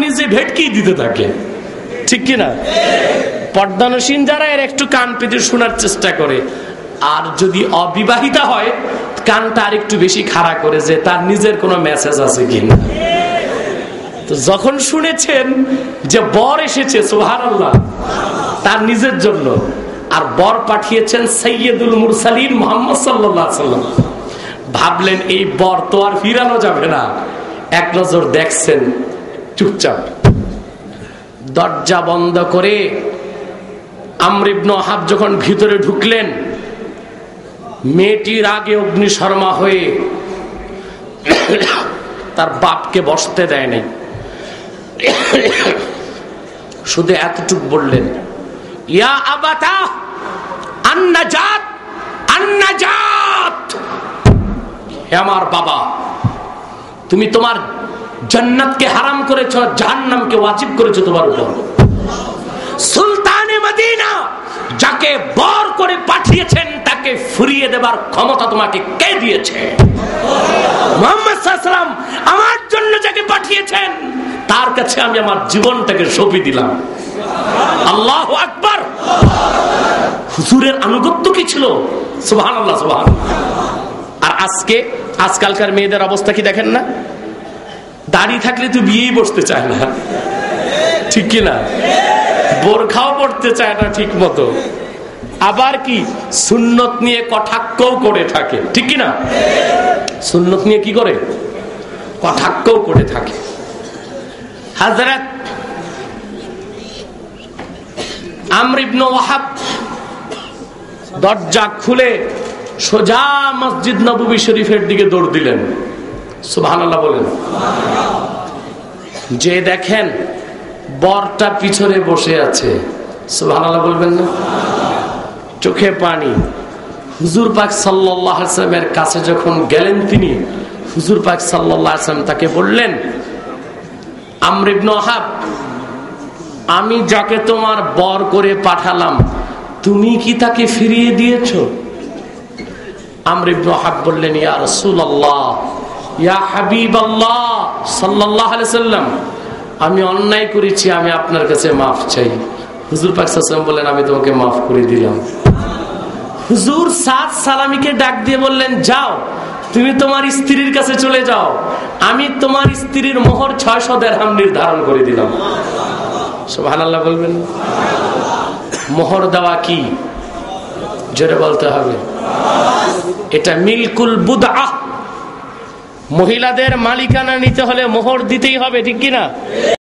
নিজে ভেটকি দিতে থাকে, ঠিক কিনা? পর্দানসীন যারা এর একটু কান পেতে শোনার চেষ্টা করে, আর যদি অবিবাহিতা হয় কানটা আর একটু বেশি খাড়া করে যে তার নিজের কোনো মেসেজ আছে কিনা। তো যখন শুনেছেন যে বর এসেছে সুবহানাল্লাহ তার নিজের জন্য, আর বর পাঠিয়েছেন সাইয়্যিদুল মুরসালিন মুহাম্মদ সাল্লাল্লাহু আলাইহি ওয়াসাল্লাম, ভাবলেন এই বর তো আর ফিরানো যাবে না। এক নজর দেখছেন, চুপচাপ দরজা বন্ধ করে আমর ইবনে ওয়াহাব যখন ভিতরে ঢুকলেন, মেয়েটির আগে অগ্নিশর্মা হয়ে তার বাপকে বসতে দেয় নাই, শুধু এতটুকু বললেন, ইয়া আবাতা আন-নাজাত আন-নাজাত, হে আমার বাবা, তুমি তোমার জান্নাতকে হারাম করেছো, জাহান্নামকে ওয়াজিব করেছো তোমার উপর। সুলতানে মদিনা যাকে বর করে পাঠিয়েছেন তাকে ফিরিয়ে দেবার ক্ষমতা তোমাকে কে দিয়েছে? মুহাম্মদ সাল্লাল্লাহু আলাইহি ওয়াসাল্লাম আমার জন্য যাকে পাঠিয়েছেন তার কাছে আমি আমার জীবনটাকে সঁপে দিলাম। আল্লাহু আকবার। হুজুরের আনুগত্য কি ছিল? সুবহানাল্লাহ সুবহানাল্লাহ। আর আজকালকার মেয়েদের অবস্থা কি দেখেন না? দাড়ি থাকলে তো বিয়েই বসতে চায় না, ঠিক কিনা? বোরখাও পড়তে চায় না ঠিক মতো, আবার কি সুন্নত নিয়ে কটাক্ষও করে থাকে, ঠিক কিনা? সুন্নত নিয়ে কি করে? কটাক্ষও করে থাকে। হযরত আমর ইবনে ওয়াহাব দরজা খুলে সোজা মসজিদ নববী শরীফের দিকে দৌড় দিলেন। সুবহানাল্লাহ বলেন। যে দেখেন বরটা পিছনে বসে আছে, সুবহানাল্লাহ বলবেন না? চোখে পানি। হুজুর পাক সাল্লাল্লাহু আলাইহি ওয়াসাল্লামের কাছে যখন গেলেন তিনি, হুজুর পাক সাল্লাল্লাহু আলাইহি ওয়াসাল্লাম তাকে বললেন, আমর ইবনে ওয়াহাব, আমি যাকে তোমার বর করে পাঠালাম তুমি কি তাকে ফিরিয়ে দিয়েছো? আমর ইবনে ওয়াহাব বললেন, ইয়া রাসূলুল্লাহ, ইয়া হাবিবাল্লাহ সাল্লাল্লাহু আলাইহি ওয়াসাল্লাম, আমি অন্যায় করেছি, আমি আপনার কাছে মাফ চাই। হুজুর পাক সাল্লাল্লাহু আলাইহি ওয়াসাল্লাম বললেন, আমি তোমাকে মাফ করে দিলাম। হুজুর সাদ সালামীকে ডাক দিয়ে বললেন, যাও তুমি তোমার স্ত্রীর কাছে চলে যাও, আমি তোমার স্ত্রীর মোহর 600 দিরহাম নির্ধারণ করে দিলাম। সুবহানাল্লাহ বলবেন। মোহর দেওয়া কি? জোরে বলতে হবে। এটা মিলকুল বুদআ। মহিলাদের মালিকানা নিতে হলে মোহর দিতেই হবে, ঠিক কিনা?